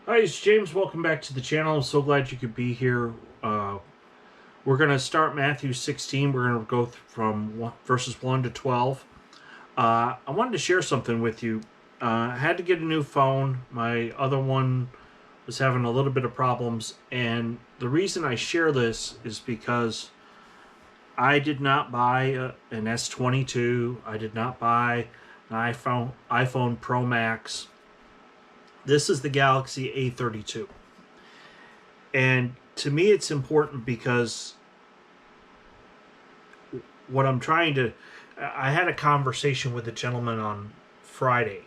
Hi, it's James. Welcome back to the channel. I'm so glad you could be here. We're going to start Matthew 16. We're going to go from verses 1 to 12. I wanted to share something with you. I had to get a new phone. My other one was having a little bit of problems. And the reason I share this is because I did not buy an S22. I did not buy an iPhone Pro Max. This is the Galaxy A32. And to me, it's important because what I'm trying to... I had a conversation with a gentleman on Friday,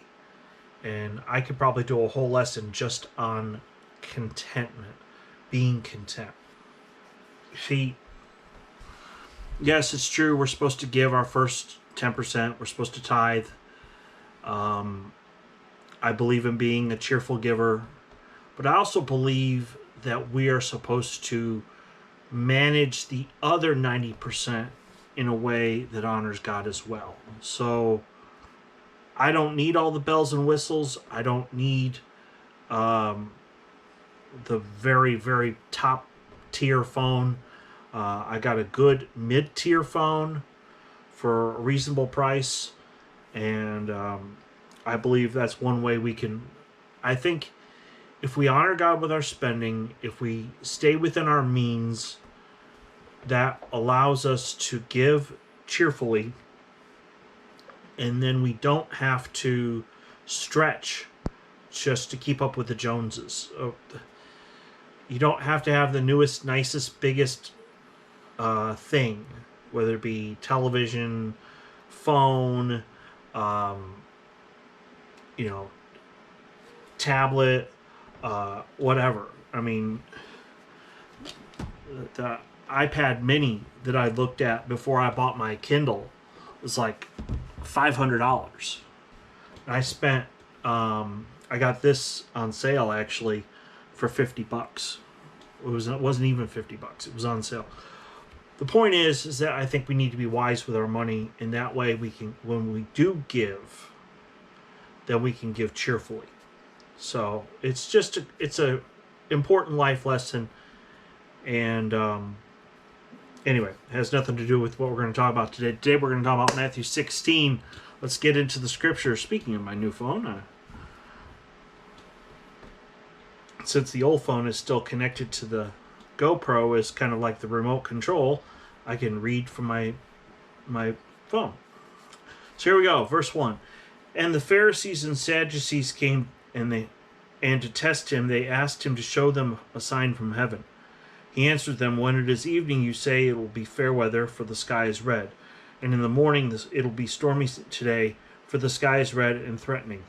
and I could probably do a whole lesson just on contentment, being content. See, yes, it's true, we're supposed to give our first 10%, we're supposed to tithe. I believe in being a cheerful giver, but I also believe that we are supposed to manage the other 90% in a way that honors God as well. So I don't need all the bells and whistles. I don't need the very, very top tier phone. I got a good mid-tier phone for a reasonable price, and I believe that's one way we can... I think if we honor God with our spending, if we stay within our means, that allows us to give cheerfully, and then we don't have to stretch just to keep up with the Joneses. You don't have to have the newest, nicest, biggest thing, whether it be television, phone, tablet, whatever. I mean, the iPad mini that I looked at before I bought my Kindle was like $500. And I spent, I got this on sale actually for $50. It wasn't even $50. It was on sale. The point is that I think we need to be wise with our money, and that way we can, when we do give, then we can give cheerfully. So it's just it's a important life lesson, and anyway, it has nothing to do with what we're going to talk about today. Today we're going to talk about Matthew 16. Let's get into the scripture. Speaking of my new phone, since the old phone is still connected to the GoPro, is kind of like the remote control, I can read from my phone. So here we go, verse 1. And the Pharisees and Sadducees came, and to test him, they asked him to show them a sign from heaven. He answered them, when it is evening, you say it will be fair weather, for the sky is red. And in the morning, it will be stormy today, for the sky is red and threatening.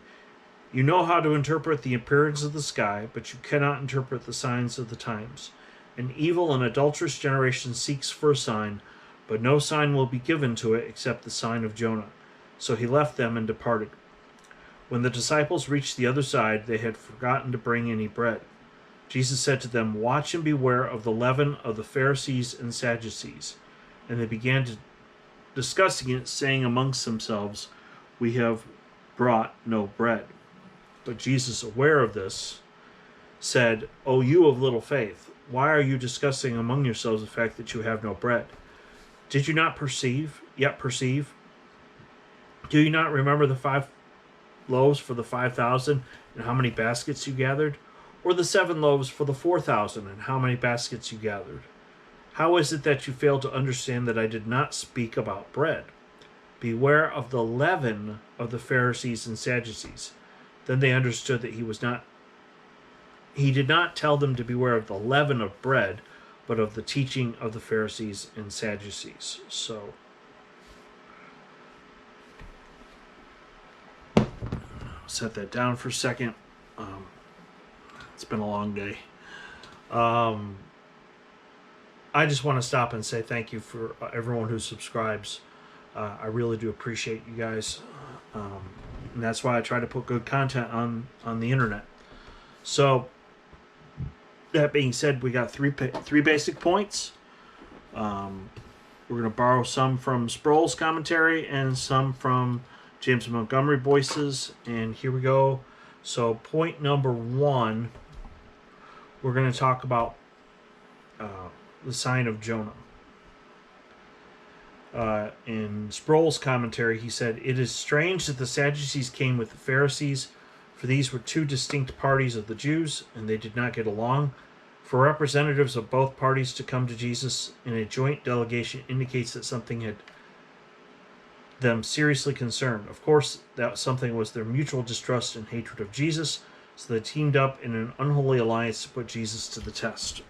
You know how to interpret the appearance of the sky, but you cannot interpret the signs of the times. An evil and adulterous generation seeks for a sign, but no sign will be given to it except the sign of Jonah. So he left them and departed. When the disciples reached the other side, they had forgotten to bring any bread. Jesus said to them, watch and beware of the leaven of the Pharisees and Sadducees. And they began discussing it, saying amongst themselves, we have brought no bread. But Jesus, aware of this, said, O you of little faith, why are you discussing among yourselves the fact that you have no bread? Did you not yet perceive? Do you not remember the 5 loaves for the 5,000 and how many baskets you gathered? Or the 7 loaves for the 4,000 and how many baskets you gathered? How is it that you fail to understand that I did not speak about bread? Beware of the leaven of the Pharisees and Sadducees. Then they understood that he did not tell them to beware of the leaven of bread, but of the teaching of the Pharisees and Sadducees. So set that down for a second. It's been a long day. I just want to stop and say thank you for everyone who subscribes. I really do appreciate you guys. And that's why I try to put good content on the internet. So that being said, we got three basic points. We're going to borrow some from Sproul's commentary and some from James Montgomery Boyce's, and here we go. So point number one we're going to talk about the sign of Jonah. In Sproul's commentary, he said, "It is strange that the Sadducees came with the Pharisees, for these were two distinct parties of the Jews, and they did not get along. For representatives of both parties to come to Jesus in a joint delegation indicates that something had them seriously concerned. Of course, that something was their mutual distrust and hatred of Jesus, so they teamed up in an unholy alliance to put Jesus to the test."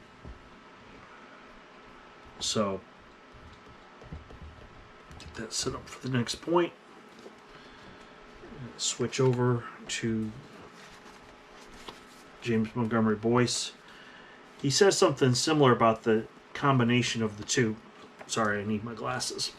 So, get that set up for the next point. Switch over to James Montgomery Boyce. He says something similar about the combination of the two. Sorry, I need my glasses.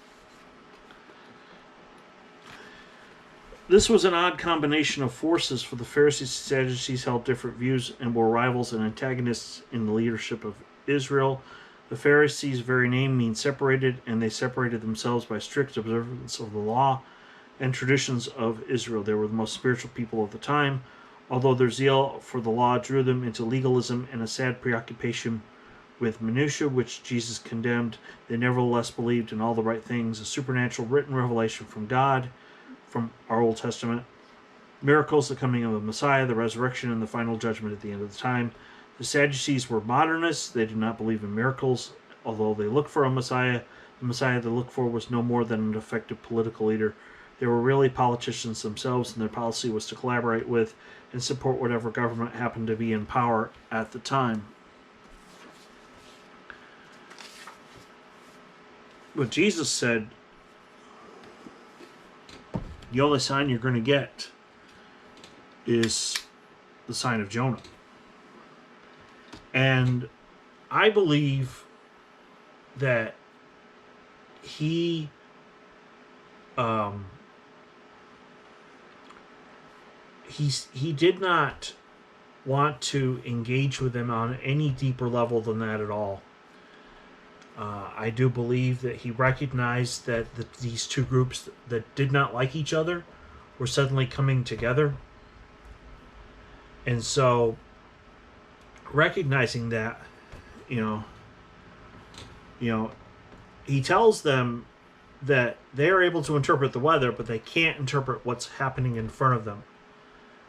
This was an odd combination of forces, for the Pharisees and Sadducees held different views and were rivals and antagonists in the leadership of Israel. The Pharisees' very name means separated, and they separated themselves by strict observance of the law and traditions of Israel. They were the most spiritual people of the time, although their zeal for the law drew them into legalism and a sad preoccupation with minutiae, which Jesus condemned. They nevertheless believed in all the right things, a supernatural written revelation from God, from our Old Testament, miracles, the coming of the Messiah, the resurrection, and the final judgment at the end of the time. The Sadducees were modernists. They did not believe in miracles, although they looked for a Messiah. The Messiah they looked for was no more than an effective political leader. They were really politicians themselves, and their policy was to collaborate with and support whatever government happened to be in power at the time. But Jesus said, the only sign you're going to get is the sign of Jonah. And I believe that he did not want to engage with them on any deeper level than that at all. I do believe that he recognized that these two groups that did not like each other were suddenly coming together. And so, recognizing that, he tells them that they are able to interpret the weather, but they can't interpret what's happening in front of them.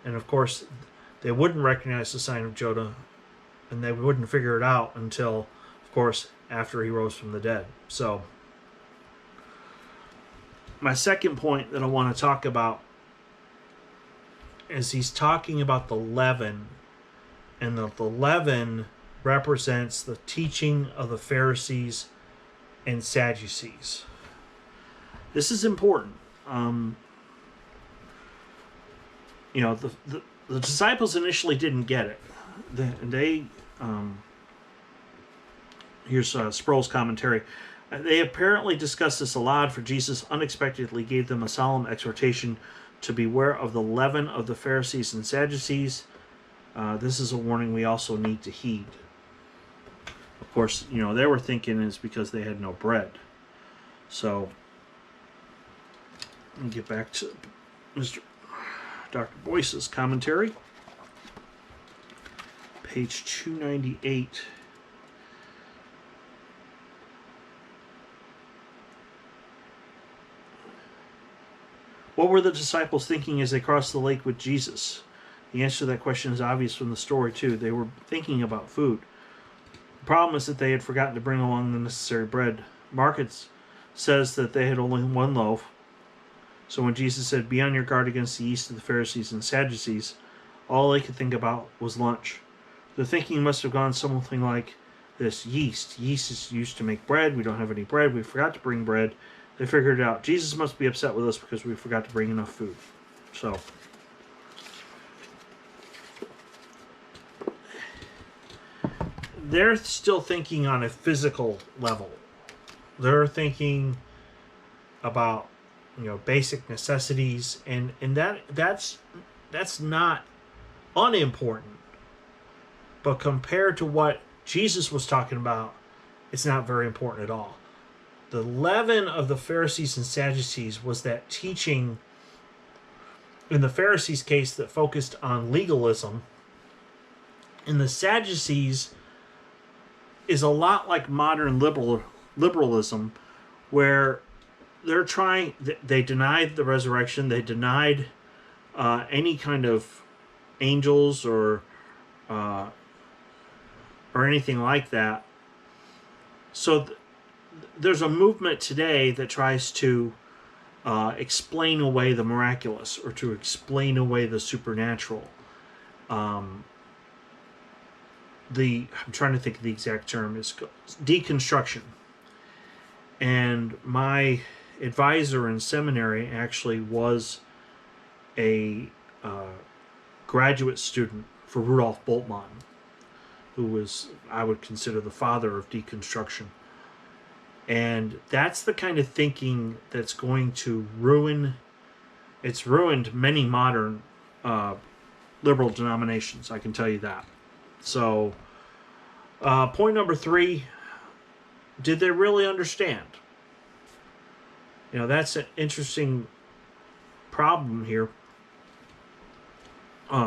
And of course, they wouldn't recognize the sign of Jonah, and they wouldn't figure it out until, of course, after he rose from the dead. So, my second point that I want to talk about is he's talking about the leaven, and the leaven represents the teaching of the Pharisees and Sadducees. This is important. The disciples initially didn't get it. Here's Sproul's commentary. They apparently discussed this aloud, for Jesus unexpectedly gave them a solemn exhortation to beware of the leaven of the Pharisees and Sadducees. This is a warning we also need to heed. Of course, they were thinking it's because they had no bread. So, let me get back to Dr. Boyce's commentary. Page 298. What were the disciples thinking as they crossed the lake with Jesus? The answer to that question is obvious from the story, too. They were thinking about food. The problem is that they had forgotten to bring along the necessary bread. Mark says that they had only one loaf. So when Jesus said, "Be on your guard against the yeast of the Pharisees and Sadducees," all they could think about was lunch. Their thinking must have gone something like this: yeast. Yeast is used to make bread. We don't have any bread. We forgot to bring bread. They figured it out. Jesus must be upset with us because we forgot to bring enough food. So, they're still thinking on a physical level. They're thinking about, basic necessities, and that's not unimportant. But compared to what Jesus was talking about, it's not very important at all. The leaven of the Pharisees and Sadducees was that teaching, in the Pharisees' case, that focused on legalism, And the Sadducees is a lot like modern liberalism, where they denied the resurrection, they denied any kind of angels or anything like that. So there's a movement today that tries to explain away the miraculous, or to explain away the supernatural. I'm trying to think of the exact term. It's deconstruction. And my advisor in seminary actually was a graduate student for Rudolf Bultmann, who was, I would consider, the father of deconstruction. And that's the kind of thinking that's going to ruined many modern liberal denominations, I can tell you that. So, point number 3, did they really understand? That's an interesting problem here.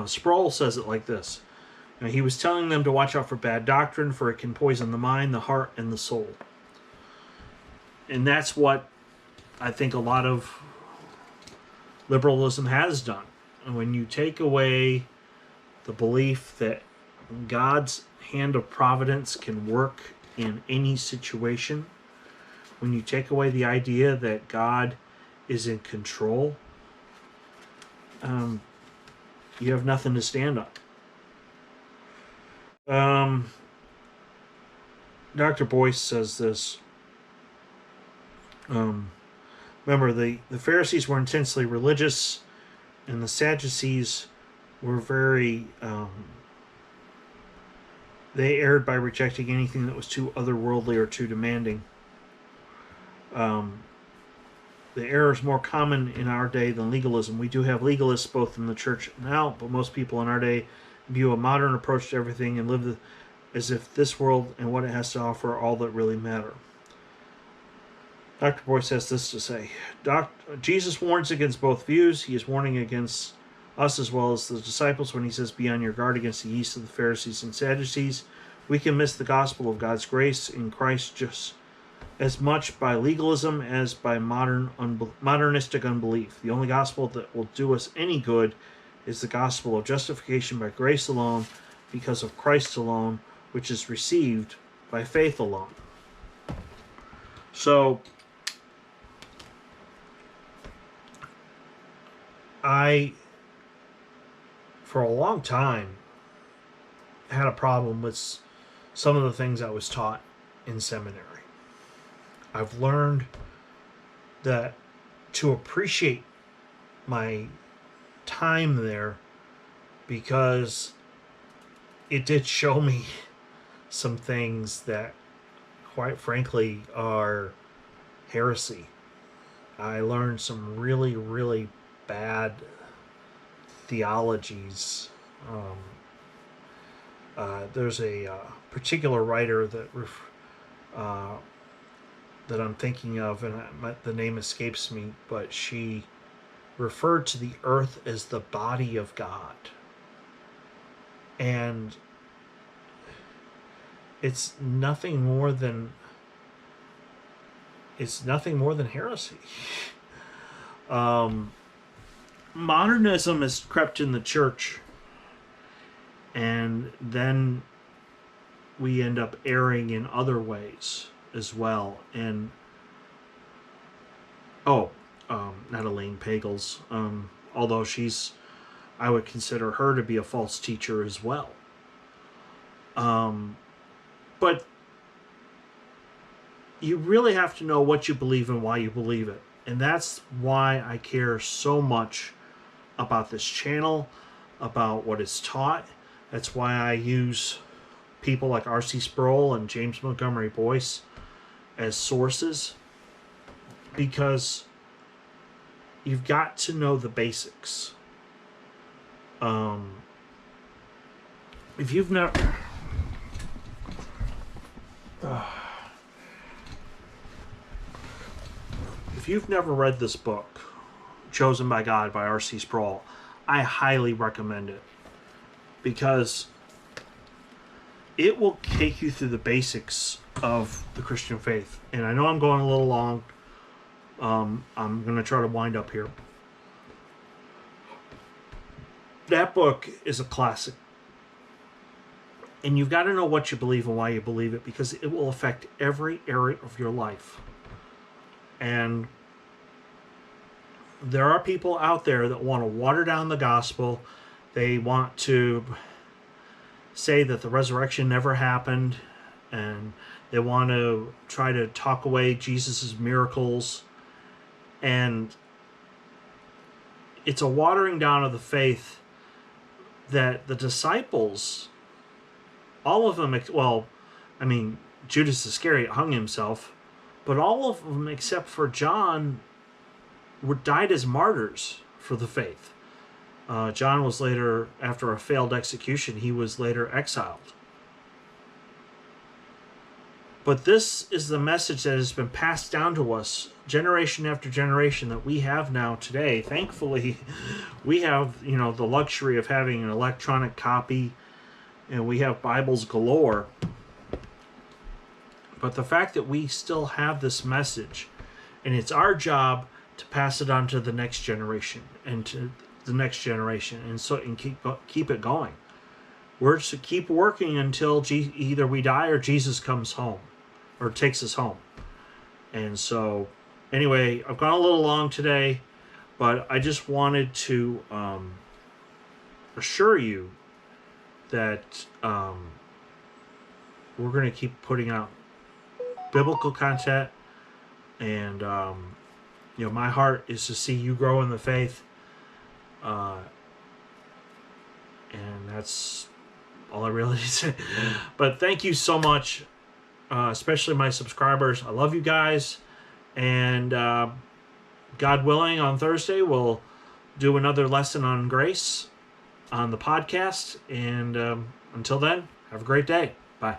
Sproul says it like this. He was telling them to watch out for bad doctrine, for it can poison the mind, the heart, and the soul. And that's what I think a lot of liberalism has done. And when you take away the belief that God's hand of providence can work in any situation, when you take away the idea that God is in control, you have nothing to stand on. Dr. Boyce says this. Remember, the Pharisees were intensely religious, and the Sadducees were very... they erred by rejecting anything that was too otherworldly or too demanding. The error is more common in our day than legalism. We do have legalists both in the church now, but most people in our day view a modern approach to everything and live as if this world and what it has to offer are all that really matter. Dr. Boyce has this to say. Jesus warns against both views. He is warning against us as well as the disciples when he says, be on your guard against the yeast of the Pharisees and Sadducees. We can miss the gospel of God's grace in Christ just as much by legalism as by modernistic unbelief. The only gospel that will do us any good is the gospel of justification by grace alone, because of Christ alone, which is received by faith alone. So, for a long time, had a problem with some of the things I was taught in seminary. I've learned that to appreciate my time there, because it did show me some things that, quite frankly, are heresy. I learned some really, really bad theologies. There's a particular writer that I'm thinking of, and the name escapes me, but she referred to the earth as the body of God. And it's nothing more than heresy. Modernism has crept in the church, and then we end up erring in other ways as well. And not Elaine Pagels, although I would consider her to be a false teacher as well. But you really have to know what you believe and why you believe it. And that's why I care so much about this channel, about what is taught. That's why I use people like R.C. Sproul and James Montgomery Boyce as sources, because you've got to know the basics. If you've never... If you've never read this book, Chosen by God by R.C. Sproul, I highly recommend it, because it will take you through the basics of the Christian faith. And I know I'm going a little long. I'm going to try to wind up here. That book is a classic. And you've got to know what you believe and why you believe it, because it will affect every area of your life. And there are people out there that want to water down the gospel. They want to say that the resurrection never happened, and they want to try to talk away Jesus' miracles. And it's a watering down of the faith that the disciples, all of them, well, I mean, Judas Iscariot hung himself, but all of them except for John died as martyrs for the faith. John was later, after a failed execution, he was later exiled. But this is the message that has been passed down to us generation after generation that we have now today. Thankfully, we have, the luxury of having an electronic copy, and we have Bibles galore. But the fact that we still have this message, and it's our job to pass it on to the next generation and to the next generation, and keep it going. We're to keep working until either we die or Jesus comes home or takes us home. And so, anyway, I've gone a little long today, but I just wanted to assure you that we're going to keep putting out biblical content, and my heart is to see you grow in the faith, and that's all I really say. But thank you so much, especially my subscribers. I love you guys, and God willing, on Thursday we'll do another lesson on grace on the podcast, and until then, have a great day. Bye.